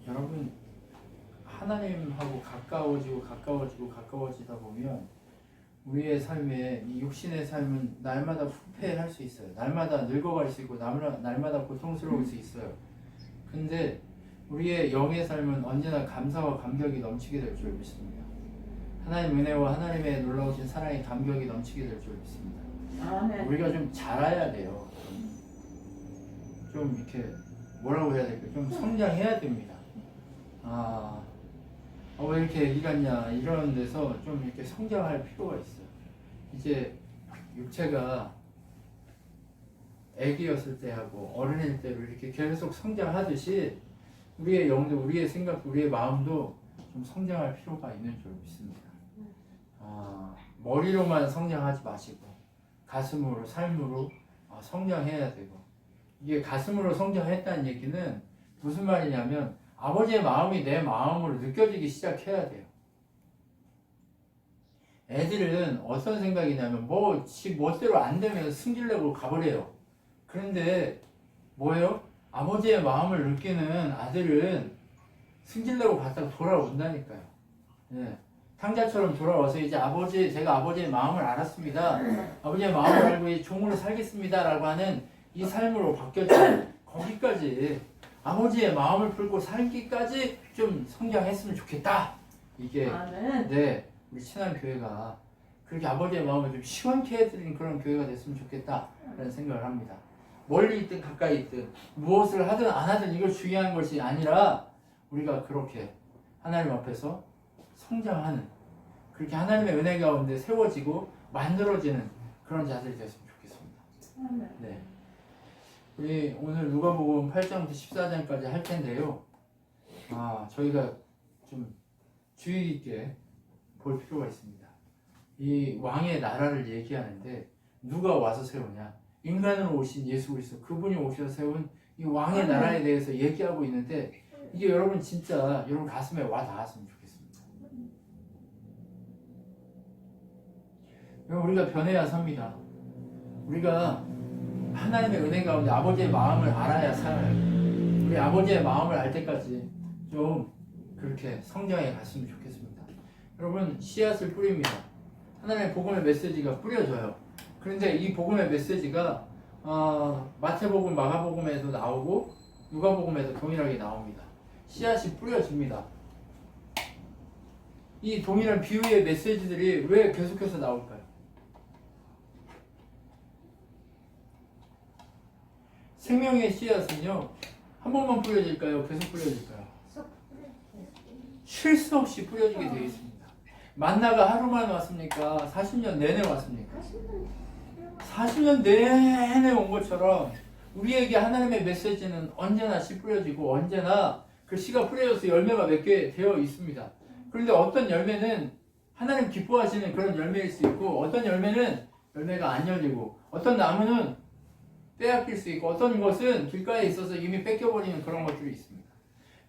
여러분 하나님하고 가까워지다 보면 우리의 삶에 이 육신의 삶은 날마다 후퇴할 수 있어요. 날마다 늙어갈 수 있고 날마다 고통스러울 수 있어요. 근데 우리의 영의 삶은 언제나 감사와 감격이 넘치게 될 줄 믿습니다. 하나님 은혜와 하나님의 놀라우신 사랑의 감격이 넘치게 될 줄 믿습니다. 아멘. 우리가 좀 자라야 돼요. 좀 이렇게 뭐라고 해야 될까? 좀 성장해야 됩니다. 왜 이렇게 애기 같냐 이런 데서 좀 이렇게 성장할 필요가 있어요. 이제 육체가 애기였을 때하고 어른일 때로 이렇게 계속 성장하듯이 우리의 영도, 우리의 생각도, 우리의 마음도 좀 성장할 필요가 있는 줄 믿습니다. 머리로만 성장하지 마시고 가슴으로, 삶으로 성장해야 되고, 이게 가슴으로 성장했다는 얘기는 무슨 말이냐면 아버지의 마음이 내 마음으로 느껴지기 시작해야 돼요. 애들은 어떤 생각이냐면 지 멋대로 안 되면 승질내고 가버려요. 그런데 뭐예요? 아버지의 마음을 느끼는 아들은 승질내고 갔다가 돌아온다니까요. 예. 탕자처럼 돌아와서 이제 제가 아버지의 마음을 알았습니다. 아버지의 마음을 알고 이제 종으로 살겠습니다. 라고 하는 이 삶으로 바뀌었죠. 거기까지 아버지의 마음을 풀고 살기까지 좀 성장했으면 좋겠다. 이게 네, 우리 친한교회가 그렇게 아버지의 마음을 좀 시원케 해드리는 그런 교회가 됐으면 좋겠다 라는 생각을 합니다. 멀리 있든 가까이 있든 무엇을 하든 안 하든 이걸 중요한 것이 아니라 우리가 그렇게 하나님 앞에서 성장하는, 그렇게 하나님의 은혜 가운데 세워지고 만들어지는 그런 자들이 됐으면 좋겠습니다. 네. 우리 오늘 누가복음 8장부터 14장까지 할 텐데요. 저희가 좀 주의 깊게 볼 필요가 있습니다. 이 왕의 나라를 얘기하는데 누가 와서 세우냐? 인간으로 오신 예수 그리스도, 그분이 오셔서 세운 이 왕의 나라에 대해서 얘기하고 있는데 이게 여러분 진짜 여러분 가슴에 와 닿았으면 좋겠습니다. 우리가 변해야 삽니다. 우리가 하나님의 은혜 가운데 아버지의 마음을 알아야 살아요. 우리 아버지의 마음을 알 때까지 좀 그렇게 성장해 갔으면 좋겠습니다. 여러분 씨앗을 뿌립니다. 하나님의 복음의 메시지가 뿌려져요. 그런데 이 복음의 메시지가 마태복음, 마가복음에도 나오고 누가복음에도 동일하게 나옵니다. 씨앗이 뿌려집니다. 이 동일한 비유의 메시지들이 왜 계속해서 나올까요? 생명의 씨앗은요, 한 번만 뿌려질까요? 계속 뿌려질까요? 쉴 수 없이 뿌려지게 되어 있습니다. 만나가 하루만 왔습니까? 40년 내내 왔습니까? 40년 내내 온 것처럼 우리에게 하나님의 메시지는 언제나 씨 뿌려지고 언제나 그 씨가 뿌려져서 열매가 맺게 되어 있습니다. 그런데 어떤 열매는 하나님 기뻐하시는 그런 열매일 수 있고, 어떤 열매는 열매가 안 열리고, 어떤 나무는 빼앗길 수 있고, 어떤 것은 길가에 있어서 이미 뺏겨버리는 그런 것들이 있습니다.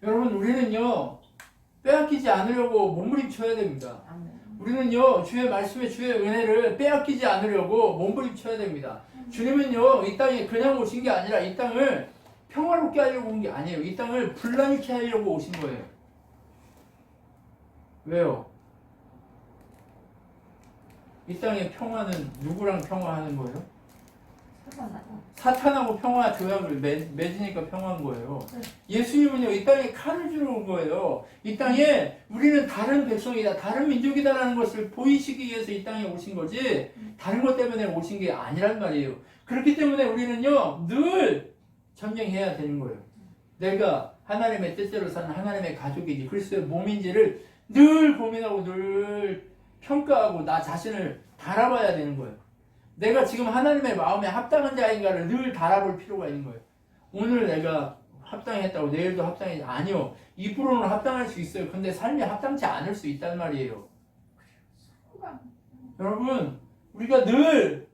여러분, 우리는요 빼앗기지 않으려고 몸부림쳐야 됩니다. 우리는요 주의 말씀에 주의 은혜를 빼앗기지 않으려고 몸부림쳐야 됩니다. 주님은요 이 땅에 그냥 오신 게 아니라 이 땅을 평화롭게 하려고 온 게 아니에요. 이 땅을 분란케 하려고 오신 거예요. 왜요? 이 땅의 평화는 누구랑 평화하는 거예요? 사탄하고 평화 조약을 맺으니까 평화한 거예요. 예수님은요 이 땅에 칼을 주러 온 거예요. 이 땅에 우리는 다른 백성이다, 다른 민족이다라는 것을 보이시기 위해서 이 땅에 오신 거지 다른 것 때문에 오신 게 아니란 말이에요. 그렇기 때문에 우리는요 늘 전쟁해야 되는 거예요. 내가 하나님의 뜻대로 사는 하나님의 가족이지 그리스도의 몸인지를 늘 고민하고 늘 평가하고 나 자신을 달아봐야 되는 거예요. 내가 지금 하나님의 마음에 합당한 자인가를 늘 달아볼 필요가 있는 거예요. 오늘 내가 합당했다고 내일도 합당했지? 아니요. 입으로는 합당할 수 있어요. 근데 삶이 합당치 않을 수 있단 말이에요. 여러분, 우리가 늘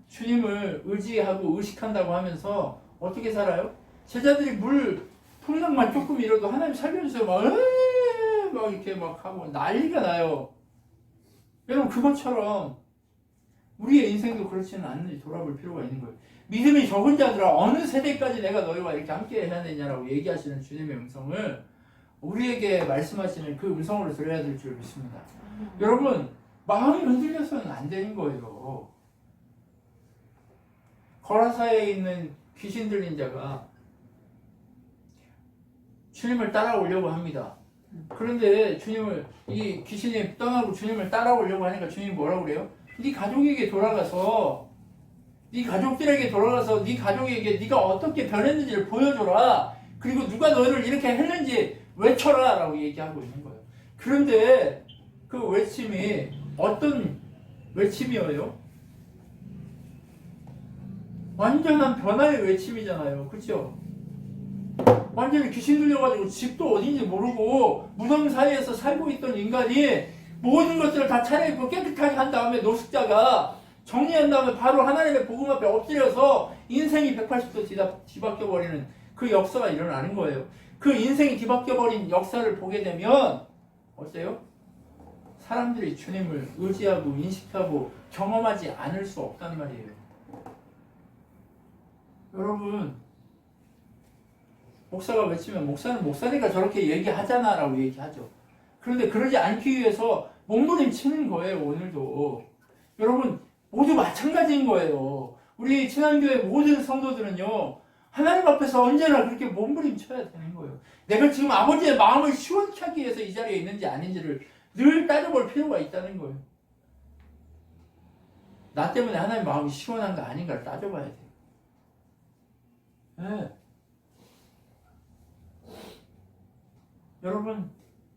주님을 의지하고 의식한다고 하면서 어떻게 살아요? 제자들이 물 풍랑만 조금 잃어도 하나님 살려주세요. 막 이렇게 막 하고 난리가 나요. 여러분, 그것처럼 우리의 인생도 그렇지는 않는지 돌아볼 필요가 있는 거예요. 믿음이 적은 자들아 어느 세대까지 내가 너희와 이렇게 함께 해야 되냐라고 얘기하시는 주님의 음성을 우리에게 말씀하시는 그 음성으로 들어야 될 줄 믿습니다. 여러분, 마음이 흔들려서는 안 되는 거예요. 거라사에 있는 귀신 들린 자가 주님을 따라오려고 합니다. 그런데 이 귀신이 떠나고 주님을 따라오려고 하니까 주님이 뭐라고 그래요? 네 가족에게 돌아가서 네 가족들에게 돌아가서 네 가족에게 네가 어떻게 변했는지를 보여줘라. 그리고 누가 너를 이렇게 했는지 외쳐라 라고 얘기하고 있는 거예요. 그런데 그 외침이 어떤 외침이에요? 완전한 변화의 외침이잖아요. 그렇죠? 완전히 귀신 들려가지고 집도 어딘지 모르고 무덤 사이에서 살고 있던 인간이 모든 것들을 다 차려입고 깨끗하게 한 다음에 노숙자가 정리한 다음에 바로 하나님의 복음 앞에 엎드려서 인생이 180도 뒤바뀌어버리는 그 역사가 일어나는 거예요. 그 인생이 뒤바뀌어버린 역사를 보게 되면 어때요? 사람들이 주님을 의지하고 인식하고 경험하지 않을 수 없단 말이에요. 여러분, 목사가 외치면 목사는 목사니까 저렇게 얘기하잖아 라고 얘기하죠. 그런데 그러지 않기 위해서 몸부림치는 거예요. 오늘도 여러분 모두 마찬가지인 거예요. 우리 친한교회 모든 성도들은요, 하나님 앞에서 언제나 그렇게 몸부림쳐야 되는 거예요. 내가 지금 아버지의 마음을 시원케 하기 위해서 이 자리에 있는지 아닌지를 늘 따져볼 필요가 있다는 거예요. 나 때문에 하나님 마음이 시원한가 아닌가를 따져봐야 돼요. 네. 여러분,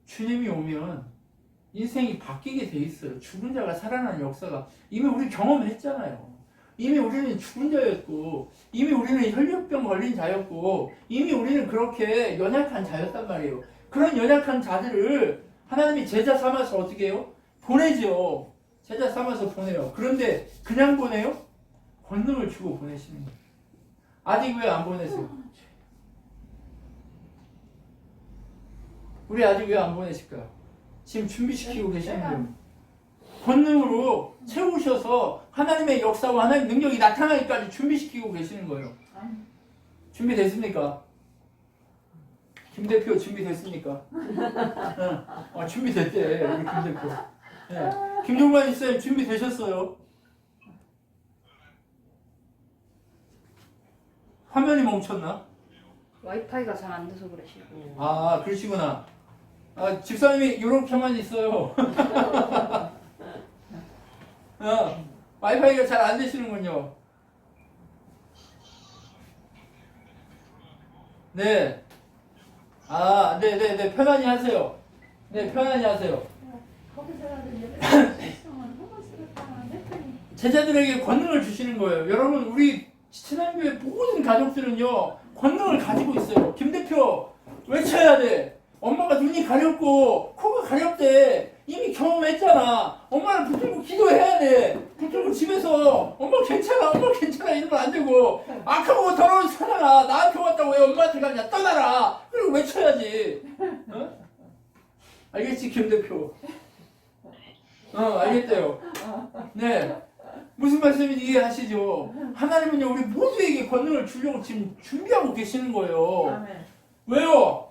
주님이 오면 인생이 바뀌게 돼 있어요. 죽은 자가 살아나는 역사가 이미 우리 경험했잖아요. 이미 우리는 죽은 자였고, 이미 우리는 혈류병 걸린 자였고, 이미 우리는 그렇게 연약한 자였단 말이에요. 그런 연약한 자들을 하나님이 제자 삼아서 어떻게 해요? 보내죠. 제자 삼아서 보내요. 그런데 그냥 보내요? 권능을 주고 보내시는 거예요. 아직 왜 안 보내세요? 우리 아직 왜 안 보내실까요? 지금 준비시키고 계시는 거예요. 권능으로 채우셔서 하나님의 역사와 하나님의 능력이 나타나기까지 준비시키고 계시는 거예요. 준비됐습니까? 김 대표 준비됐습니까? 응. 준비됐대, 우리 김 대표. 네. 김종관 이사님 준비되셨어요? 화면이 멈췄나? 와이파이가 잘 안 돼서 그러시고. 아, 그러시구나. 집사님이 이렇게만 있어요. 와이파이가 잘 안 되시는군요. 네. 네네네. 편안히 하세요. 네, 편안히 하세요. 제자들에게 권능을 주시는 거예요. 여러분, 우리 친한교회 모든 가족들은요, 권능을 가지고 있어요. 김 대표, 외쳐야 돼. 엄마가 눈이 가렵고 코가 가렵대. 이미 경험했잖아. 엄마를 붙들고 기도해야 돼. 붙들고 집에서 엄마 괜찮아 이러면 안 되고, 악하고 더러운 사람아, 나한테 왔다고 왜 엄마한테 가냐, 떠나라. 그리고 외쳐야지. 어? 알겠지, 김 대표? 알겠대요. 네. 무슨 말씀인지 이해하시죠? 하나님은요, 우리 모두에게 권능을 주려고 지금 준비하고 계시는 거예요. 아멘. 왜요?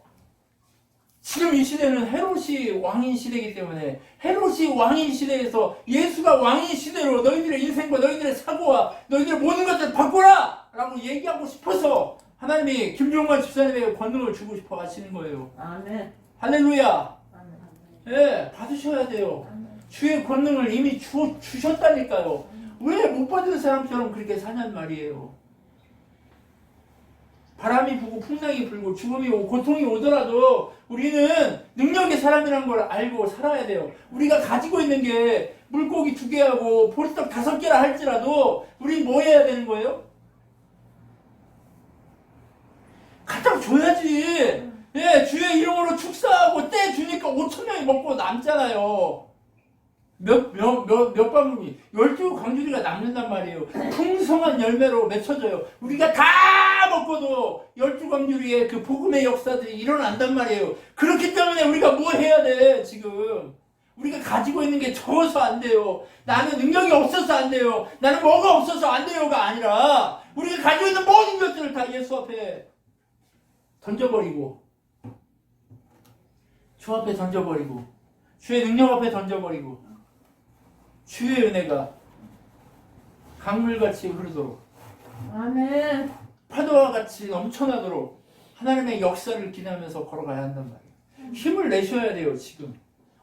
지금 이 시대는 헤롯이 왕인 시대이기 때문에, 헤롯이 왕인 시대에서 예수가 왕인 시대로 너희들의 인생과 너희들의 사고와 너희들의 모든 것들을 바꾸라! 라고 얘기하고 싶어서 하나님이 김종관 집사님에게 권능을 주고 싶어 하시는 거예요. 아멘. 할렐루야. 아멘. 예, 받으셔야 돼요. 아멘. 주의 권능을 이미 주셨다니까요. 왜 못 받은 사람처럼 그렇게 사냔 말이에요. 바람이 부고 풍랑이 불고 죽음이 오고 고통이 오더라도 우리는 능력의 사람이라는 걸 알고 살아야 돼요. 우리가 가지고 있는 게 물고기 2개하고 보리떡 5개라 할지라도 우리 뭐 해야 되는 거예요? 갖다 줘야지. 예, 주의 이름으로 축사하고 떼 주니까 5,000명이 먹고 남잖아요. 몇 방울이 12광주리가 남는단 말이에요. 풍성한 열매로 맺혀져요. 우리가 다 먹고도 12광주리의 그 복음의 역사들이 일어난단 말이에요. 그렇기 때문에 우리가 뭐 해야 돼? 지금 우리가 가지고 있는 게 적어서 안 돼요. 나는 능력이 없어서 안 돼요. 나는 뭐가 없어서 안 돼요가 아니라 우리가 가지고 있는 모든 것들을 다 예수 앞에 던져버리고 주 앞에 던져버리고 주의 능력 앞에 던져버리고 주의 은혜가 강물같이 흐르도록 아멘. 파도와 같이 넘쳐나도록 하나님의 역사를 기대하면서 걸어가야 한단 말이에요. 힘을 내셔야 돼요. 지금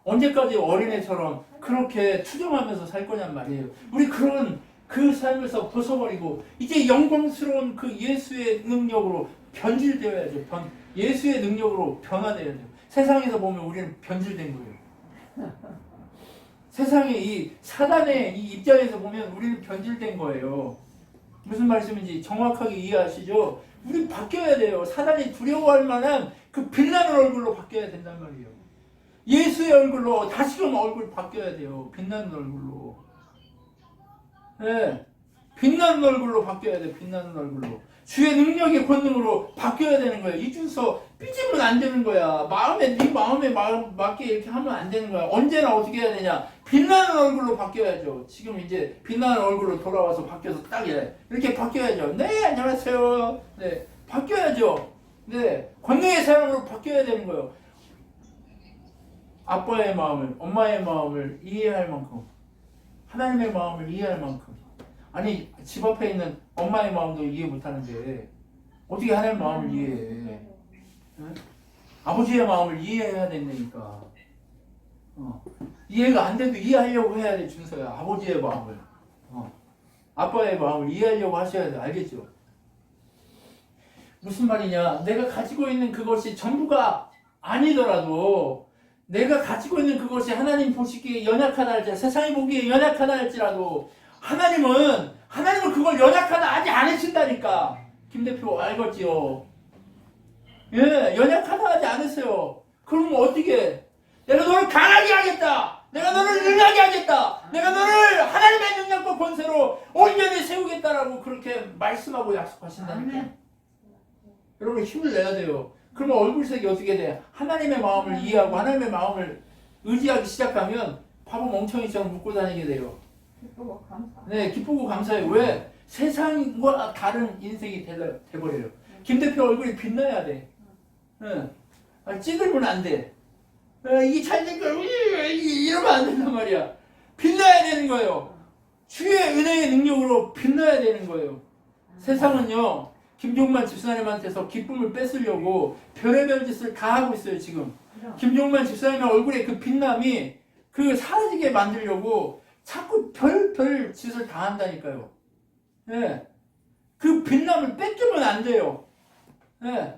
언제까지 어린애처럼 그렇게 투정하면서 살 거냔 말이에요. 우리 그런 그 삶에서 벗어버리고 이제 영광스러운 그 예수의 능력으로 변질되어야죠. 예수의 능력으로 변화되어야죠. 세상에서 보면 우리는 변질된 거예요. 세상의 이 사단의 이 입장에서 보면 우리는 변질된 거예요. 무슨 말씀인지 정확하게 이해하시죠? 우리 바뀌어야 돼요. 사단이 두려워할 만한 그 빛나는 얼굴로 바뀌어야 된단 말이에요. 예수의 얼굴로 다시금 얼굴 바뀌어야 돼요. 빛나는 얼굴로. 네. 빛나는 얼굴로 바뀌어야 돼요. 빛나는 얼굴로. 주의 능력의 권능으로 바뀌어야 되는 거예요. 이준서 삐지면 안 되는 거야. 네 마음에 맞게 이렇게 하면 안 되는 거야. 언제나 어떻게 해야 되냐? 빛나는 얼굴로 바뀌어야죠. 지금 이제 빛나는 얼굴로 돌아와서 바뀌어서 딱 이렇게 바뀌어야죠. 네, 안녕하세요. 네, 바뀌어야죠. 네, 권능의 사람으로 바뀌어야 되는 거예요. 아빠의 마음을, 엄마의 마음을 이해할 만큼, 하나님의 마음을 이해할 만큼. 아니, 집 앞에 있는 엄마의 마음도 이해 못하는데 어떻게 하나님의 마음을 이해해? 응? 아버지의 마음을 이해해야 된다니까. 이해가 안 돼도 이해하려고 해야 돼, 준서야. 아버지의 마음을. 아빠의 마음을 이해하려고 하셔야 돼. 알겠죠? 무슨 말이냐? 내가 가지고 있는 그것이 전부가 아니더라도 내가 가지고 있는 그것이 하나님 보시기에 연약하다 할지라도 세상이 보기에 연약하다 할지라도 하나님은 그걸 연약하다 하지 않으신다니까. 김 대표 알겠지요? 예, 연약하다 하지 않으세요. 그럼 어떻게? 내가 너를 강하게 하겠다. 내가 너를 능하게 하겠다. 내가 너를 하나님의 능력과 권세로 온전히 세우겠다라고 그렇게 말씀하고 약속하신다니까. 여러분 힘을 내야 돼요. 그러면 얼굴색이 어떻게 돼? 하나님의 마음을 이해하고 하나님의 마음을 의지하기 시작하면 바보 멍청이처럼 묻고 다니게 돼요. 기쁘고 감사. 네, 기쁘고 감사해요. 왜? 세상과 다른 인생이 돼버려요. 김 대표 얼굴이 빛나야 돼. 네. 찌들면 안 돼. 이게 잘된 거야. 이러면 안 된단 말이야. 빛나야 되는 거예요. 주의 은혜의 능력으로 빛나야 되는 거예요. 세상은요, 김종만 집사님한테서 기쁨을 뺏으려고 별의별 짓을 다 하고 있어요, 지금. 김종만 집사님의 얼굴에 그 빛남이 그 사라지게 만들려고 자꾸 별 짓을 다 한다니까요. 예. 그 빛남을 뺏기면 안 돼요. 예.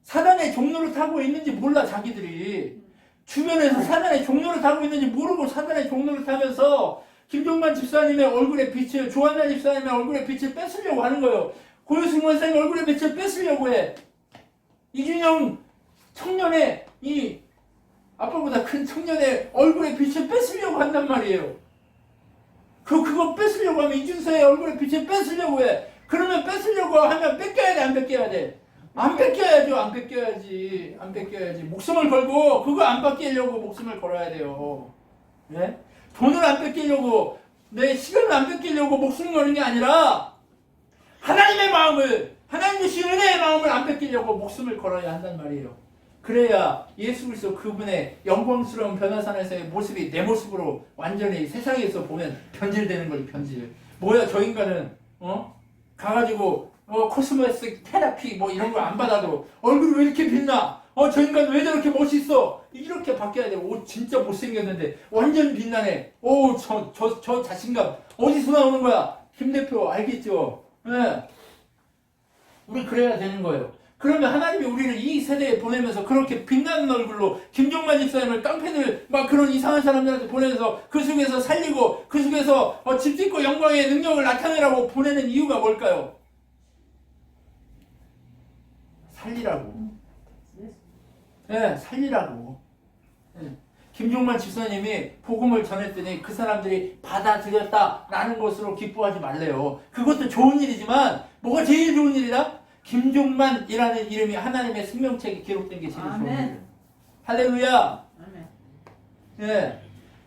사단의 종로를 타고 있는지 몰라, 자기들이. 주변에서 사단의 종로를 타고 있는지 모르고 사단의 종로를 타면서 김종만 집사님의 얼굴에 빛을, 조한나 집사님의 얼굴에 빛을 뺏으려고 하는 거예요. 고유승 원사님 얼굴에 빛을 뺏으려고 해. 이준영 청년의 이 아빠보다 큰 청년의 얼굴에 빛을 뺏으려고 한단 말이에요. 그거 뺏으려고 하면 이준서의 얼굴에 빛을 뺏으려고 해. 그러면 뺏으려고 하면 뺏겨야 돼, 안 뺏겨야 돼? 안 뺏겨야죠. 안 뺏겨야지. 안 뺏겨야지. 목숨을 걸고 그거 안 뺏기려고 목숨을 걸어야 돼요. 네? 돈을 안 뺏기려고, 내 시간을 안 뺏기려고 목숨을 거는 게 아니라 하나님의 마음을, 하나님 주신 은혜의 마음을 안 뺏기려고 목숨을 걸어야 한단 말이에요. 그래야 예수 그리스도 그분의 영광스러운 변화산에서의 모습이 내 모습으로 완전히 세상에서 보면 변질되는 거지. 변질. 뭐야, 저 인간은 가가지고 코스모스 테라피 뭐 이런 거 안 받아도 얼굴이 왜 이렇게 빛나? 저 인간 왜 저렇게 멋있어? 이렇게 바뀌어야 돼. 옷 진짜 못생겼는데 완전 빛나네. 저 자신감 어디서 나오는 거야? 김 대표 알겠죠? 네. 우리 그래야 되는 거예요. 그러면 하나님이 우리를 이 세대에 보내면서 그렇게 빛나는 얼굴로 김종만 집사님을 깡패들 막 그런 이상한 사람들한테 보내면서 그 속에서 살리고 그 속에서 집 짓고 영광의 능력을 나타내라고 보내는 이유가 뭘까요? 살리라고. 네, 살리라고. 네. 김종만 집사님이 복음을 전했더니 그 사람들이 받아들였다라는 것으로 기뻐하지 말래요. 그것도 좋은 일이지만 뭐가 제일 좋은 일이다? 김종만이라는 이름이 하나님의 생명책에 기록된 게 제일 좋은 일. 할렐루야. 예.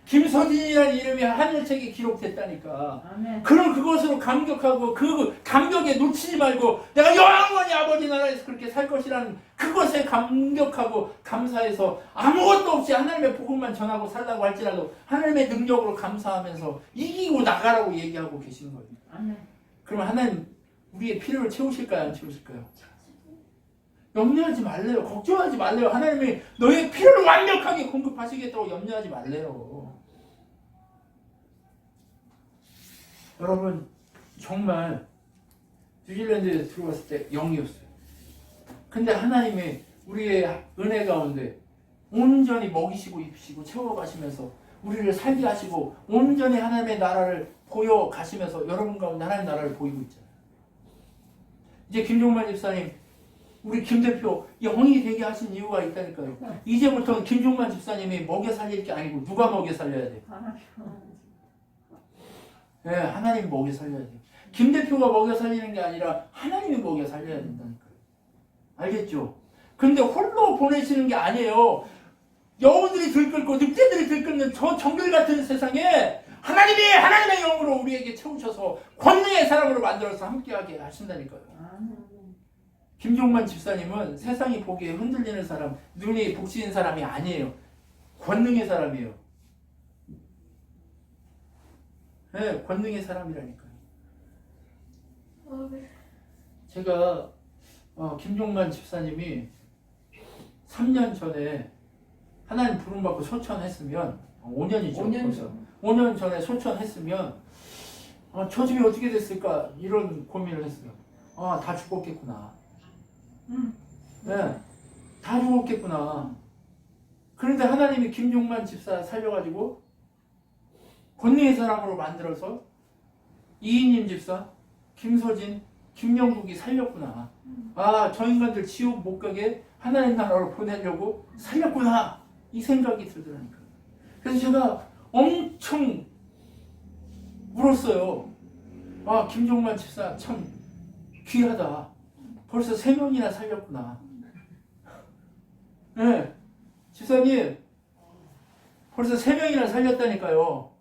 김서진이라는 이름이 하늘책에 기록됐다니까. 아멘. 그럼 그것으로 감격하고 그 감격에 놓치지 말고 내가 영원히 아버지 나라에서 그렇게 살 것이라는 그것에 감격하고 감사해서 아무것도 없이 하나님의 복음만 전하고 살라고 할지라도 하나님의 능력으로 감사하면서 이기고 나가라고 얘기하고 계신 거예요. 아멘. 그러면 하나님 우리의 필요를 채우실까요? 안 채우실까요? 염려하지 말래요. 걱정하지 말래요. 하나님이 너의 필요를 완벽하게 공급하시겠다고 염려하지 말래요. 여러분 정말 뉴질랜드에 들어갔을 때 0이었어요. 근데 하나님이 우리의 은혜 가운데 온전히 먹이시고 입히시고 채워가시면서 우리를 살게 하시고 온전히 하나님의 나라를 보여가시면서 여러분 가운데 하나님의 나라를 보이고 있잖아요. 이제 김종만 집사님 우리 김 대표 영이 되게 하신 이유가 있다니까요. 이제부터는 김종만 집사님이 먹여 살릴 게 아니고 누가 먹여 살려야 돼요? 네, 하나님 먹여 살려야 돼요. 김 대표가 먹여 살리는 게 아니라 하나님이 먹여 살려야 된다니까요. 알겠죠? 근데 홀로 보내시는 게 아니에요. 여우들이 들끓고 늑대들이 들끓는 저 정글 같은 세상에 하나님이 하나님의 영으로 우리에게 채우셔서 권능의 사람으로 만들어서 함께하게 하신다니까요. 김종만 집사님은 세상이 보기에 흔들리는 사람, 눈이 복지인 사람이 아니에요. 권능의 사람이에요. 네, 권능의 사람이라니까요. 제가 김종만 집사님이 3년 전에 하나님 부름받고 소천했으면 5년이죠. 5년 전에 소천했으면 저 집이 어떻게 됐을까 이런 고민을 했어요. 다 죽었겠구나. 네, 다 죽었겠구나. 그런데 하나님이 김종만 집사 살려가지고 권능의 사람으로 만들어서 이인임 집사, 김서진, 김영국이 살렸구나. 저 인간들 지옥 못 가게 하나님 나라로 보내려고 살렸구나. 이 생각이 들더라니까요. 그래서 제가 엄청 울었어요. 김종만 집사 참 귀하다. 벌써 3명이나 살렸구나. 네, 집사님 벌써 3명이나 살렸다니까요.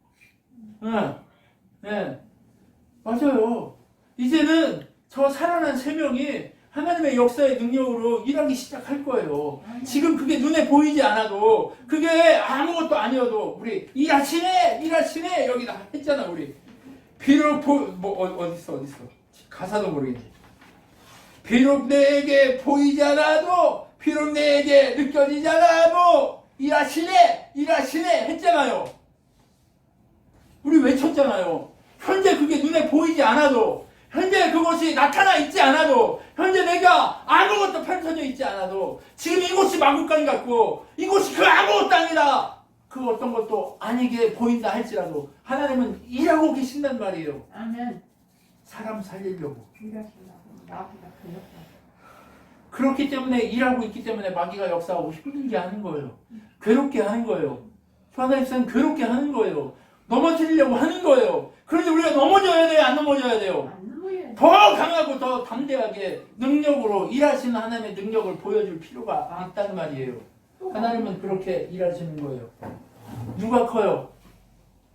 네, 맞아요. 이제는 저 살아난 3명이 하나님의 역사의 능력으로 일하기 시작할 거예요. 지금 그게 눈에 보이지 않아도 그게 아무것도 아니어도 우리 일하시네 여기다 했잖아. 우리 비록 어딨어 가사도 모르겠네. 비록 내게 보이지 않아도 비록 내게 느껴지지 않아도 일하시네 했잖아요. 우리 외쳤잖아요. 현재 그게 눈에 보이지 않아도 현재 그것이 나타나 있지 않아도 현재 내가 아무것도 펼쳐져 있지 않아도 지금 이곳이 마구간 같고 이곳이 그 아무것도 아니라 그 어떤 것도 아니게 보인다 할지라도 하나님은 일하고 계신단 말이에요. 아멘. 사람 살리려고. 나보다 그 역사. 그렇기 때문에 일하고 있기 때문에 마귀가 역사하고 힘들게 하는 거예요. 괴롭게 하는 거예요. 하나님은 괴롭게 하는 거예요. 넘어뜨리려고 하는 거예요. 그런데 우리가 넘어져야 돼요? 안 넘어져야 돼요? 더 강하고 더 담대하게 능력으로 일하시는 하나님의 능력을 보여줄 필요가 있단 말이에요. 하나님은 그렇게 일하시는 거예요. 누가 커요?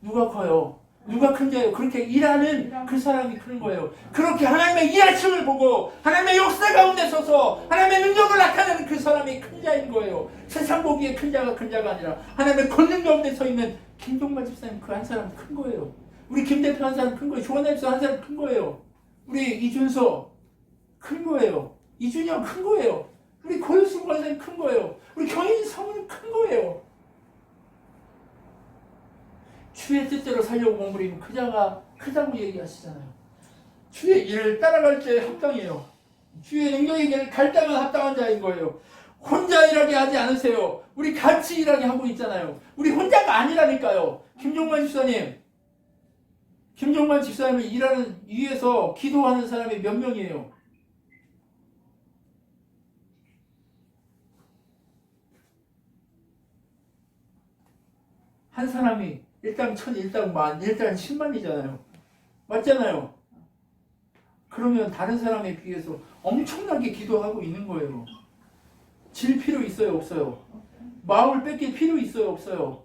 누가 큰 자예요? 그렇게 일하는 그 사람이 큰 거예요. 그렇게 하나님의 일하심을 보고 하나님의 역사 가운데 서서 하나님의 능력을 나타내는 그 사람이 큰 자인 거예요. 세상 보기에 큰 자가 아니라 하나님의 권능 가운데 서 있는 김종만 집사님 그 한 사람 큰 거예요. 우리 김 대표 한 사람 큰 거예요. 조원혜 집사 한 사람 큰 거예요. 우리 이준서 큰 거예요. 이준영 큰 거예요. 우리 고효수 권사님 큰 거예요. 우리 경인 사모님 큰 거예요. 주의 뜻대로 살려고 몸부리면 그 자가 크다고 얘기하시잖아요. 주의 일을 따라갈 때 합당해요. 주의 능력의 길을 갈 때만 합당한 자인 거예요. 혼자 일하게 하지 않으세요. 우리 같이 일하게 하고 있잖아요. 우리 혼자가 아니라니까요. 김종만 집사님을 일하는 위해서 기도하는 사람이 몇 명이에요? 한 사람이 일당 1000, 일당 10,000, 일당 10만이잖아요. 맞잖아요. 그러면 다른 사람에 비해서 엄청나게 기도하고 있는 거예요. 질 필요 있어요? 없어요? 마음을 뺏길 필요 있어요? 없어요?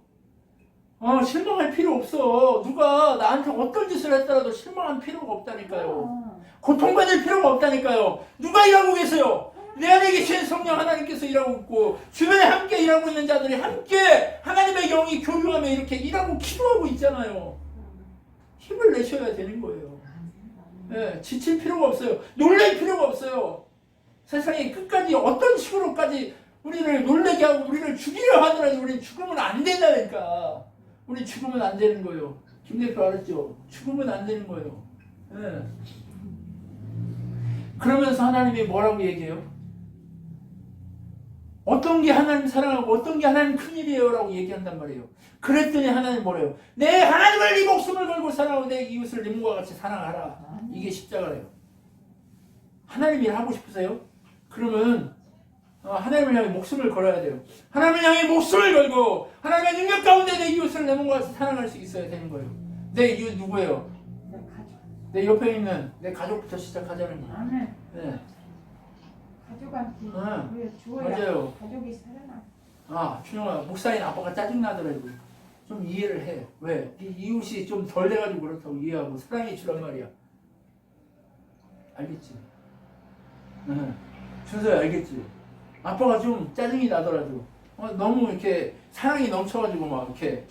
실망할 필요 없어. 누가 나한테 어떤 짓을 했더라도 실망할 필요가 없다니까요. 고통받을 필요가 없다니까요. 누가 일하고 계세요? 내 안에 계신 성령 하나님께서 일하고 있고 주변에 함께 일하고 있는 자들이 함께 하나님의 영이 교류하며 이렇게 일하고 기도하고 있잖아요. 힘을 내셔야 되는 거예요. 네, 지칠 필요가 없어요. 놀랄 필요가 없어요. 세상에 끝까지 어떤 식으로까지 우리를 놀라게 하고 우리를 죽이려 하더라도 우리는 죽으면 안 된다니까. 우리 죽으면 안 되는 거예요. 김 대표 알았죠? 죽으면 안 되는 거예요. 네. 그러면서 하나님이 뭐라고 얘기해요? 어떤 게 하나님 사랑하고 어떤 게 하나님 큰일이에요 라고 얘기한단 말이에요. 그랬더니 하나님 뭐래요? 내 하나님을 네 목숨을 걸고 사랑하고 내 이웃을 네 몸과 같이 사랑하라. 이게 십자가래요. 하나님이 하고 싶으세요? 그러면 하나님을 향해 목숨을 걸어야 돼요. 하나님을 향해 목숨을 걸고 하나님의 능력 가운데 내 이웃을 내 몸과 같이 사랑할 수 있어야 되는 거예요. 내 이웃 누구예요? 내 가족. 내 옆에 있는 내 가족부터 시작하자는 거예요. 아멘. 네. 가족한테 우리가 주어야 맞아요. 가족이 살아나. 준영아, 목사님 아빠가 짜증나더라도 좀 이해를 해. 왜? 네 이웃이 좀 덜 돼가지고 그렇다고 이해하고 사랑해 주란 말이야. 알겠지? 준서야 알겠지? 아빠가 좀 짜증이 나더라도 너무 이렇게 사랑이 넘쳐가지고 막 이렇게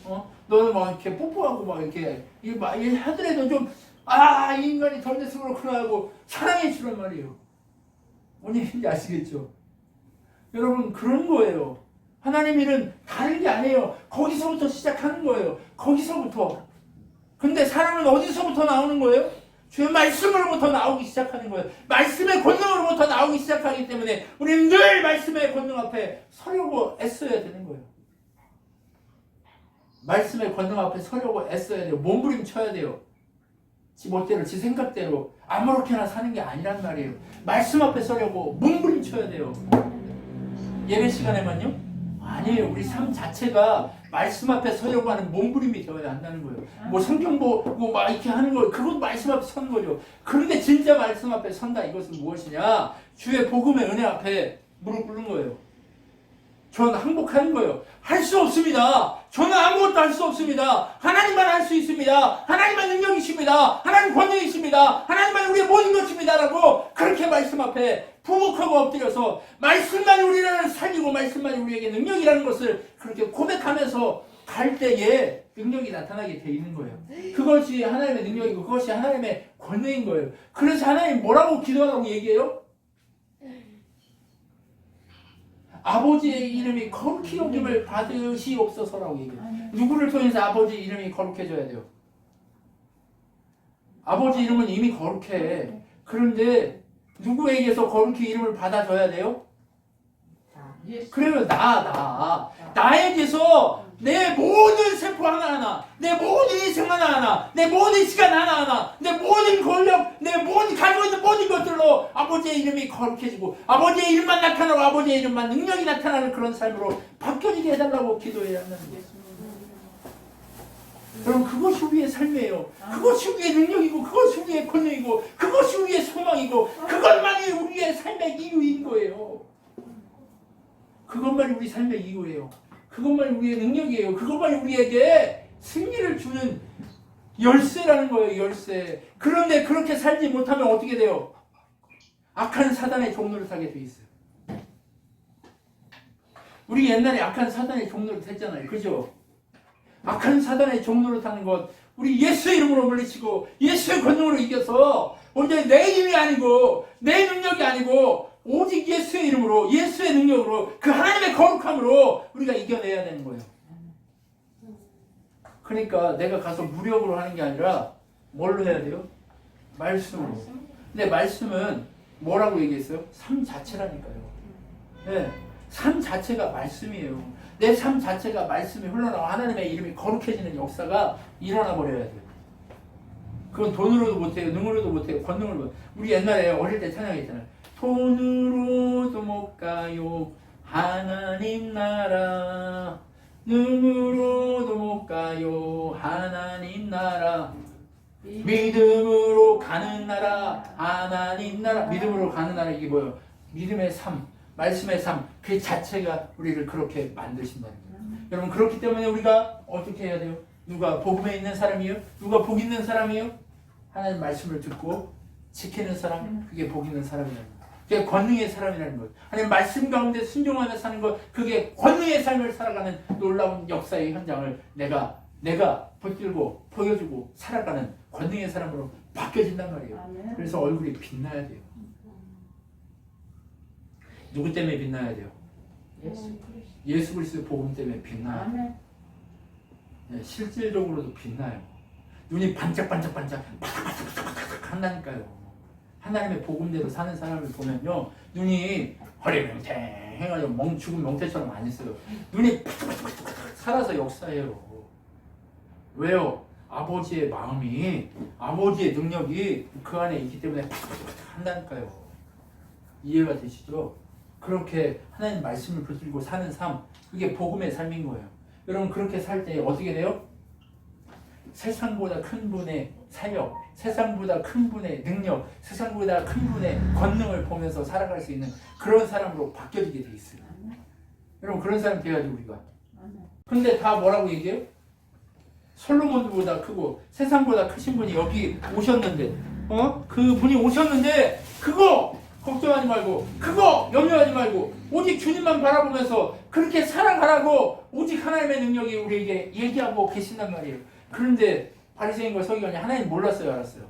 너는 막 이렇게 뽀뽀하고 막 이렇게 하더라도 좀 이 인간이 덜 돼서 그렇구나 하고 사랑해 주란 말이에요. 뭔 얘기인지 아시겠죠? 여러분 그런 거예요. 하나님 일은 다른 게 아니에요. 거기서부터 시작하는 거예요. 거기서부터. 근데 사랑은 어디서부터 나오는 거예요? 주의 말씀으로부터 나오기 시작하는 거예요. 말씀의 권능으로부터 나오기 시작하기 때문에 우리는 늘 말씀의 권능 앞에 서려고 애써야 되는 거예요. 말씀의 권능 앞에 서려고 애써야 돼요. 몸부림쳐야 돼요. 지 멋대로, 지 생각대로 아무렇게나 사는 게 아니란 말이에요. 말씀 앞에 서려고 몸부림쳐야 돼요. 예배 시간에만요? 아니에요. 우리 삶 자체가 말씀 앞에 서려고 하는 몸부림이 되어야 한다는 거예요. 뭐 성경 보고 막 이렇게 하는 거, 그것도 말씀 앞에 서는 거죠. 그런데 진짜 말씀 앞에 선다. 이것은 무엇이냐? 주의 복음의 은혜 앞에 무릎 꿇는 거예요. 저는 항복하는 거예요. 할 수 없습니다. 저는 아무것도 할 수 없습니다. 하나님만 할 수 있습니다. 하나님만 능력이십니다. 하나님 권능이십니다. 하나님만 우리의 모든 것입니다. 라고 그렇게 말씀 앞에 부목하고 엎드려서 말씀만 우리를 살리고 말씀만 우리에게 능력이라는 것을 그렇게 고백하면서 갈 때에 능력이 나타나게 돼 있는 거예요. 그것이 하나님의 능력이고 그것이 하나님의 권능인 거예요. 그래서 하나님 뭐라고 기도하라고 얘기해요? 아버지의 이름이 거룩히 여김을 받으시옵소서라고 얘기해요. 누구를 통해서 아버지 이름이 거룩해져야 돼요? 아버지 이름은 이미 거룩해. 그런데 누구에게서 거룩히 이름을 받아줘야 돼요? 그러면 나에게서 내 모든 세포 하나하나, 내 모든 인생 하나하나, 내 모든 시간 하나하나, 내 모든 권력, 내 모든 가지고 있는 모든 것들로 아버지의 이름이 거룩해지고 아버지의 이름만 나타나고 아버지의 이름만 능력이 나타나는 그런 삶으로 바뀌어지게 해달라고 기도해야 한다는 거예요. 여러분 그것이 우리의 삶이에요. 그것이 우리의 능력이고 그것이 우리의 권능이고 그것이 우리의 소망이고 그것만이 우리의 삶의 이유인 거예요. 그것만이 우리 삶의 이유예요. 그것만이 우리의 능력이에요. 그것만이 우리에게 승리를 주는 열쇠라는 거예요. 열쇠. 그런데 그렇게 살지 못하면 어떻게 돼요? 악한 사단의 종로를 타게 돼 있어요. 우리 옛날에 악한 사단의 종로를 탔잖아요. 그죠? 악한 사단의 종로를 타는 것 우리 예수의 이름으로 물리치고 예수의 권능으로 이겨서 온전히 내 힘이 아니고 내 능력이 아니고 오직 예수의 이름으로 예수의 능력으로 그 하나님의 거룩함으로 우리가 이겨내야 되는 거예요. 그러니까 내가 가서 무력으로 하는 게 아니라 뭘로 해야 돼요? 말씀으로. 근데 말씀은 뭐라고 얘기했어요? 삶 자체라니까요. 네, 삶 자체가 말씀이에요. 내 삶 자체가 말씀이 흘러나와 하나님의 이름이 거룩해지는 역사가 일어나 버려야 돼요. 그건 돈으로도 못해요. 능으로도 못해요. 권능으로 못해요. 우리 옛날에 어릴 때 찬양했잖아요. 돈으로도 못 가요 하나님 나라 능으로도 못 가요 하나님 나라 믿음으로 가는 나라 하나님 나라 믿음으로 가는 나라 이게 뭐예요? 믿음의 삶 말씀의 삶 그 자체가 우리를 그렇게 만드신다는 거예요. 여러분 그렇기 때문에 우리가 어떻게 해야 돼요? 누가 복음에 있는 사람이요? 누가 복 있는 사람이요? 하나님 말씀을 듣고 지키는 사람, 그게 복 있는 사람이라는 거예요. 그게 권능의 사람이라는 거예요. 하나님 말씀 가운데 순종하며 사는 것, 그게 권능의 삶을 살아가는 놀라운 역사의 현장을 내가 붙들고 보여주고 살아가는 권능의 사람으로 바뀌어진단 말이에요. 그래서 얼굴이 빛나야 돼요. 누구 때문에 빛나야 돼요? 예수 그리스도 복음 때문에 빛나야 돼요. 네, 실질적으로도 빛나요. 눈이 반짝반짝반짝 바삭바삭바삭 한다니까요. 하나님의 복음대로 사는 사람을 보면요, 눈이 허리명탱 해가지고 죽은 멍태처럼 안 있어요. 눈이 바삭바삭바삭 살아서 역사해요. 왜요? 아버지의 마음이, 아버지의 능력이 그 안에 있기 때문에 바삭바삭 한다니까요. 이해가 되시죠? 그렇게 하나님 말씀을 붙들고 사는 삶, 그게 복음의 삶인 거예요. 여러분 그렇게 살 때 어떻게 돼요? 세상보다 큰 분의 사역, 세상보다 큰 분의 능력, 세상보다 큰 분의 권능을 보면서 살아갈 수 있는 그런 사람으로 바뀌어지게 돼 있어요. 여러분 그런 사람 돼야지 우리가. 근데 다 뭐라고 얘기해요? 솔로몬보다 크고 세상보다 크신 분이 여기 오셨는데, 그 분이 오셨는데 그거 걱정하지 말고, 그거 염려하지 말고, 오직 주님만 바라보면서 그렇게 살아가라고 오직 하나님의 능력이 우리에게 얘기하고 계신단 말이에요. 그런데 바리새인과 서기관이 하나님 몰랐어요, 알았어요?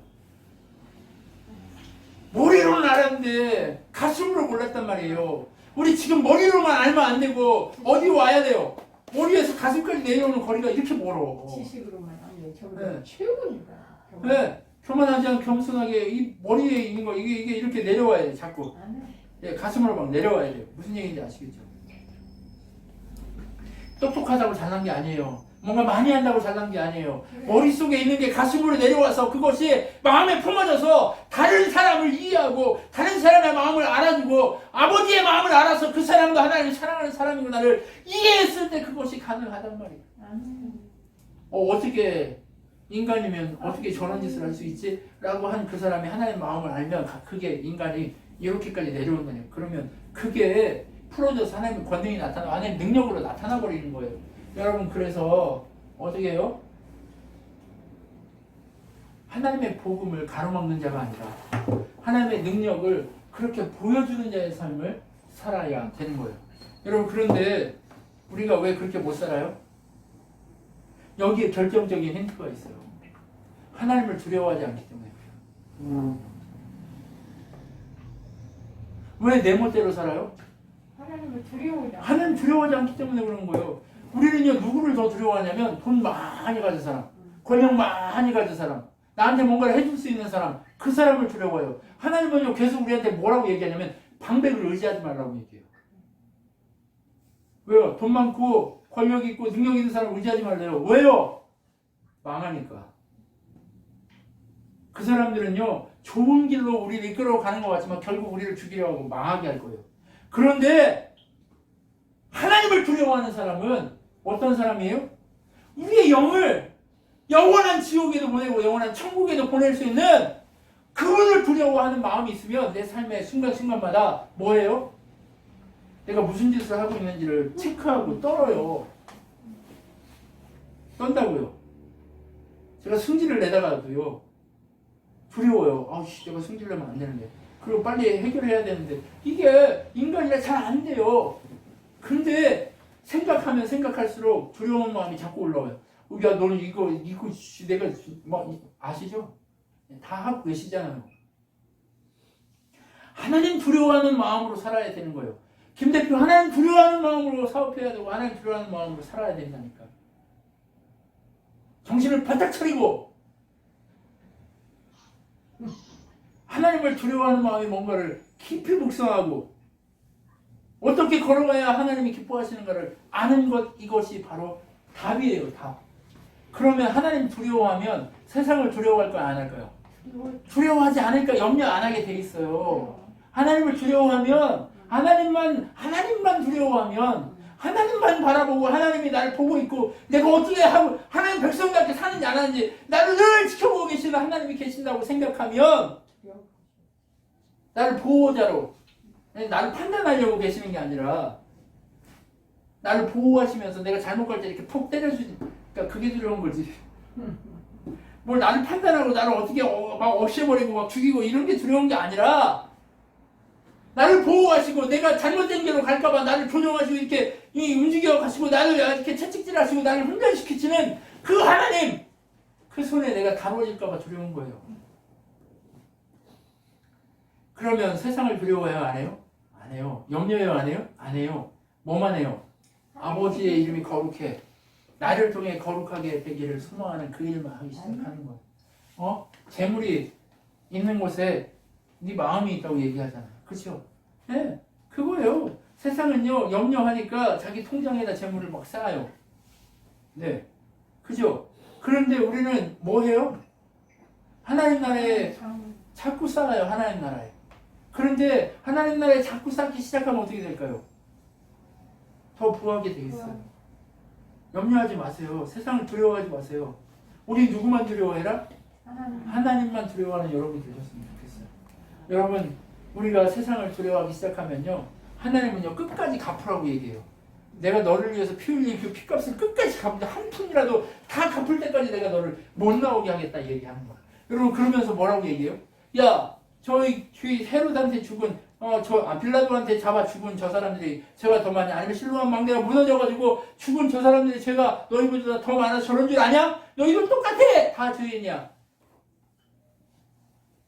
머리로는 알았는데 가슴으로 몰랐단 말이에요. 우리 지금 머리로만 알면 안 되고 어디 와야 돼요? 머리에서 가슴까지 내려오는 거리가 이렇게 멀어. 지식으로만 아니에요. 정말 네. 최고니까. 네. 교만하지 않고 겸손하게 이 머리에 있는 거 이게 이렇게 내려와야 돼, 자꾸. 예, 가슴으로 막 내려와야 돼요. 무슨 얘기인지 아시겠죠? 똑똑하다고 잘난 게 아니에요. 뭔가 많이 한다고 잘난 게 아니에요. 머릿속에 있는 게 가슴으로 내려와서 그것이 마음에 품어져서 다른 사람을 이해하고 다른 사람의 마음을 알아주고 아버지의 마음을 알아서 그 사람도 하나님을 사랑하는 사람이구나를 이해했을 때 그것이 가능하단 말이에요. 어떻게 인간이면 어떻게 저런 짓을 할 수 있지? 라고 한 그 사람이 하나님의 마음을 알면 그게 인간이 이렇게까지 내려온다니까. 그러면 그게 풀어져서 하나님의 권능이 나타나고 하나님의 능력으로 나타나 버리는 거예요. 여러분 그래서 어떻게 해요? 하나님의 복음을 가로막는 자가 아니라 하나님의 능력을 그렇게 보여주는 자의 삶을 살아야 되는 거예요. 여러분 그런데 우리가 왜 그렇게 못 살아요? 여기에 결정적인 힌트가 있어요. 하나님을 두려워하지 않기 때문에. 왜 내 멋대로 살아요? 하나님을 두려워하지 하나님 두려워하지 않기 때문에 그런 거예요. 우리는요, 누구를 더 두려워하냐면 돈 많이 가진 사람, 권력 많이 가진 사람, 나한테 뭔가를 해줄 수 있는 사람, 그 사람을 두려워해요. 하나님은요, 계속 우리한테 뭐라고 얘기하냐면 방백을 의지하지 말라고 얘기해요. 왜요? 돈 많고 권력 있고 능력 있는 사람을 의지하지 말래요. 왜요? 망하니까. 그 사람들은요, 좋은 길로 우리를 이끌어 가는 것 같지만 결국 우리를 죽이려 하고 망하게 할 거예요. 그런데 하나님을 두려워하는 사람은 어떤 사람이에요? 우리의 영을 영원한 지옥에도 보내고 영원한 천국에도 보낼 수 있는 그분을 두려워하는 마음이 있으면 내 삶의 순간순간마다 뭐예요? 내가 무슨 짓을 하고 있는지를 체크하고 떨어요. 떤다고요. 제가 승질을 내다가도요, 두려워요. 아우씨, 내가 승질 내면 안 되는데. 그리고 빨리 해결해야 되는데. 이게 인간이라 잘 안 돼요. 근데 생각하면 생각할수록 두려운 마음이 자꾸 올라와요. 야, 너는 이거 내가 뭐 아시죠? 다 하고 계시잖아요. 하나님 두려워하는 마음으로 살아야 되는 거예요. 김 대표 하나님 두려워하는 마음으로 사업해야 되고 하나님 두려워하는 마음으로 살아야 된다니까. 정신을 바짝 차리고 하나님을 두려워하는 마음이 뭔가를 깊이 묵상하고 어떻게 걸어가야 하나님이 기뻐하시는가를 아는 것, 이것이 바로 답이에요. 답. 그러면 하나님 두려워하면 세상을 두려워할까요? 안 할까요? 두려워하지 않을까? 염려 안 하게 돼 있어요. 하나님을 두려워하면 하나님만 두려워하면 하나님만 바라보고 하나님이 나를 보고 있고 내가 어떻게 하고 하나님 백성답게 사는지 안 하는지 나를 늘 지켜보고 계시는 하나님이 계신다고 생각하면 나를 보호자로 나를 판단하려고 계시는 게 아니라 나를 보호하시면서 내가 잘못 갈 때 이렇게 푹 때려주지. 그러니까 그게 두려운 거지. 뭘 나를 판단하고 나를 어떻게 막 없애버리고 막 죽이고 이런 게 두려운 게 아니라 나를 보호하시고 내가 잘못된 길로 갈까봐 나를 조정하시고 이렇게 움직여 가시고 나를 이렇게 채찍질하시고 나를 훈련시키시는 그 하나님 그 손에 내가 다뤄질까봐 두려운 거예요. 그러면 세상을 두려워해요? 안 해요? 안 해요. 염려해요? 안 해요? 안 해요. 뭐만 해요? 아버지의 이름이 거룩해. 나를 통해 거룩하게 되기를 소망하는 그 일만 하기 시작하는 거예요. 재물이 있는 곳에 네 마음이 있다고 얘기하잖아요. 그렇죠? 네, 그거예요. 세상은요 염려하니까 자기 통장에다 재물을 막 쌓아요. 네, 그죠? 그런데 우리는 뭐 해요? 하나님 나라에 자꾸 쌓아요. 하나님 나라에. 그런데 하나님 나라에 자꾸 쌓기 시작하면 어떻게 될까요? 더 부하게 되겠어요. 염려하지 마세요. 세상을 두려워하지 마세요. 우리 누구만 두려워해라? 하나님만 두려워하는 여러분이 되셨으면 좋겠어요. 여러분, 우리가 세상을 두려워하기 시작하면요, 하나님은요 끝까지 갚으라고 얘기해요. 내가 너를 위해서 피 흘린 그 피값을 끝까지 갚는다. 한 푼이라도 다 갚을 때까지 내가 너를 못 나오게 하겠다 얘기하는 거야. 여러분, 그러면서 뭐라고 얘기해요? 야, 저희 헤롯한테 죽은 빌라도한테 잡아 죽은 저 사람들이 죄가 더 많이, 아니면 실로암 망대가 무너져가지고 죽은 저 사람들이 죄가 너희보다 더 많아서 저런 줄 아냐? 너희도 똑같아! 다 죄인이야.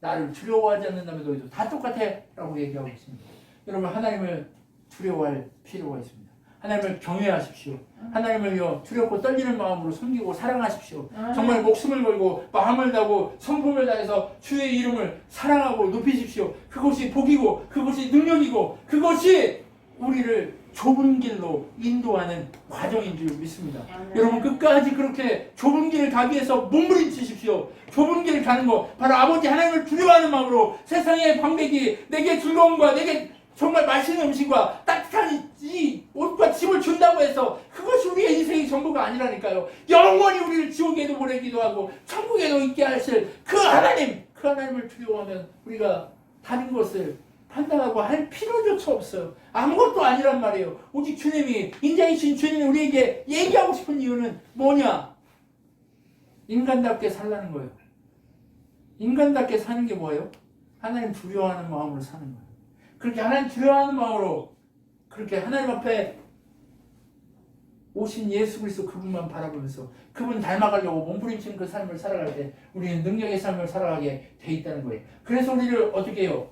나를 두려워하지 않는다면 너희도 다 똑같아! 라고 얘기하고 있습니다. 여러분, 하나님을 두려워할 필요가 있습니다. 하나님을 경외하십시오. 하나님을요 두렵고 떨리는 마음으로 섬기고 사랑하십시오. 정말 목숨을 걸고 마음을 다하고 성품을 다해서 주의 이름을 사랑하고 높이십시오. 그것이 복이고 그것이 능력이고 그것이 우리를 좁은 길로 인도하는 과정인 줄 믿습니다. 여러분, 끝까지 그렇게 좁은 길을 가기 위해서 몸부림치십시오. 좁은 길을 가는 거 바로 아버지 하나님을 두려워하는 마음으로 세상의 방백이 내게 즐거움과 내게 정말 맛있는 음식과 따뜻한 이 옷과 집을 준다고 해서 그것이 우리의 인생의 전부가 아니라니까요. 영원히 우리를 지옥에도 보내기도 하고 천국에도 있게 하실 그 하나님을 두려워하면 우리가 다른 것을 판단하고 할 필요조차 없어요. 아무것도 아니란 말이에요. 오직 주님이, 인자이신 주님이 우리에게 얘기하고 싶은 이유는 뭐냐? 인간답게 살라는 거예요. 인간답게 사는 게 뭐예요? 하나님 두려워하는 마음으로 사는 거예요. 그렇게 하나님 두려워하는 마음으로 그렇게 하나님 앞에 오신 예수 그리스도 그분만 바라보면서 그분 닮아가려고 몸부림치는 그 삶을 살아갈 때 우리는 능력의 삶을 살아가게 돼 있다는 거예요. 그래서 우리를 어떻게 해요?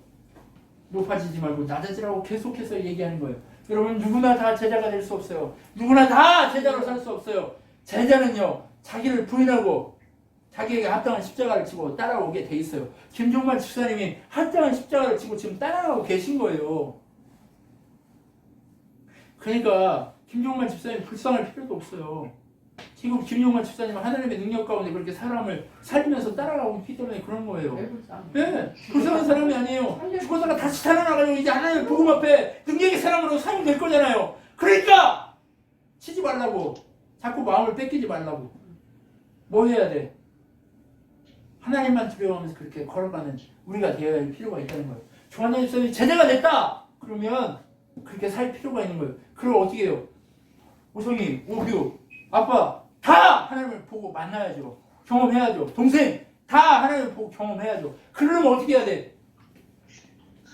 높아지지 말고 낮아지라고 계속해서 얘기하는 거예요. 여러분, 누구나 다 제자가 될 수 없어요. 누구나 다 제자로 살 수 없어요. 제자는요 자기를 부인하고 자기에게 합당한 십자가를 지고 따라오게 돼 있어요. 김종만 집사님이 합당한 십자가를 지고 지금 따라가고 계신 거예요. 그러니까 김종만 집사님 불쌍할 필요도 없어요. 지금 김종만 집사님은 하나님의 능력 가운데 그렇게 사람을 살면서 따라가고 있기 때문에 그런 거예요. 네, 불쌍한 사람이 아니에요. 죽어서가 다시 살아나가지고 이제 하나님의 복음 앞에 능력의 사람으로 사용될 거잖아요. 그러니까 치지 말라고, 자꾸 마음을 뺏기지 말라고. 뭐 해야 돼? 하나님만 두려워하면서 그렇게 걸어가는 우리가 되어야 할 필요가 있다는 거예요. 조한나 집사님이 제자가 됐다! 그러면 그렇게 살 필요가 있는 거예요. 그럼 어떻게 해요? 우성이, 오규, 아빠 다 하나님을 보고 만나야죠. 경험해야죠. 동생 다 하나님을 보고 경험해야죠. 그러려면 어떻게 해야 돼?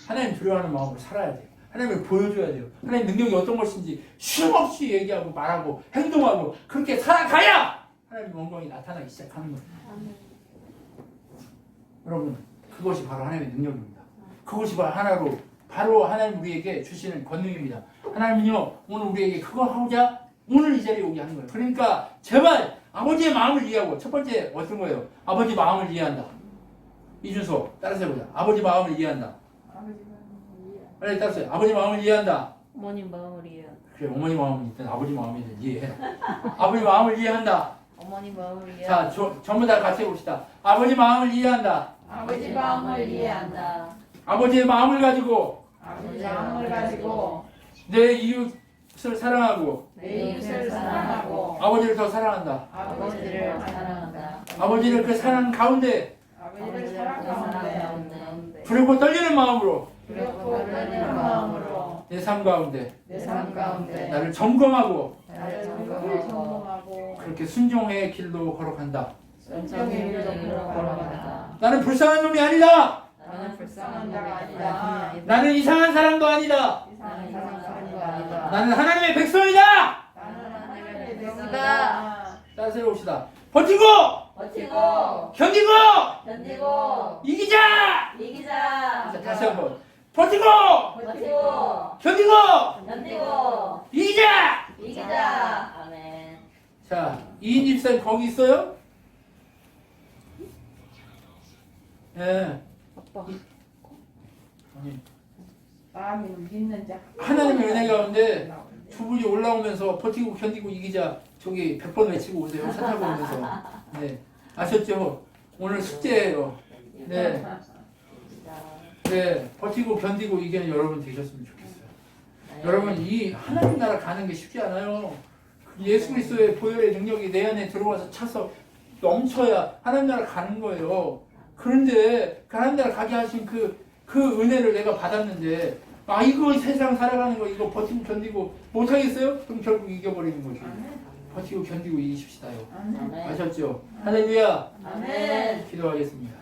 하나님 두려워하는 마음으로 살아야 돼요. 하나님을 보여줘야 돼요. 하나님 능력이 어떤 것인지 쉼없이 얘기하고 말하고 행동하고 그렇게 살아가야 하나님 영광이 나타나기 시작하는 거예요. 여러분, 그것이 바로 하나님의 능력입니다. 그것이 바로 하나님 우리에게 주시는 권능입니다. 하나님은요 오늘 우리에게 그거 하고자 오늘 이 자리에 오게 하는 거예요. 그러니까 제발 아버지의 마음을 이해하고, 첫 번째 어떤 거예요? 아버지 마음을 이해한다. 이준서 따라서 해보자. 아버지 마음을 이해한다. 빨리 따라서 해. 아버지 마음을 이해한다. 어머님 마음을 이해한다. 그래, 어머니 마음은 있든 아버지 마음이든 이해해. 아버지 마음을 이해한다. 어머니 마음을 이해한다. 자, 전부 다 같이 해봅시다. 아버지 마음을 이해한다. 아버지 마음을 이해한다. 아버지의 마음을 가지고 아버지 마음을 가지고 내 이웃을 사랑하고 내 이웃을 사랑하고 아버지를 더 사랑한다. 아버지를 사랑한다. 아버지를 그 사랑 가운데 아버지를 사랑하는데 가운데 두렵고 떨리는 마음으로 두렵고 떨리는 마음으로 내 삶 가운데 내 삶 가운데 나를 점검하고 나를 점검하고 점검하고 그렇게 순종의 길로 걸어간다. 순종의 길로 걸어간다. 나는 불쌍한 놈이 아니다. 나는 불쌍한 자가 아니다. 나는 이상한 사람도 아니다. 이상한 사람도 아니다. 나는 하나님의 백성이다. 나는 하나님의 백성이다. 백성이다. 따라서 해봅시다. 버티고 버티고 견디고 견디고 이기자. 이기자. 자, 다시 한번 버티고 버티고 견디고 견디고 이기자. 이기자. 아멘. 자, 이인 집사님 거기 있어요? 예. 아빠. 아니, 마음이 믿는 자. 하나님의 은혜 가운데 두 분이 올라오면서 버티고 견디고 이기자. 저기 100번 외치고 오세요. 차 타고 오면서. 네. 아셨죠? 오늘 숙제예요. 네. 네. 버티고 견디고 이기는 여러분 되셨으면 좋겠어요. 여러분 이 하나님 나라 가는 게 쉽지 않아요. 예수 그리스도의 보혈의 능력이 내 안에 들어와서 차서 넘쳐야 하나님 나라 가는 거예요. 그런데 그 하나님 나라 가게 하신 그 은혜를 내가 받았는데 아 이거 세상 살아가는 거 이거 버티고 견디고 못하겠어요? 그럼 결국 이겨버리는 거지. 버티고 견디고 이기십시다요. 아멘. 아멘. 아셨죠? 할렐루야. 아멘. 기도하겠습니다.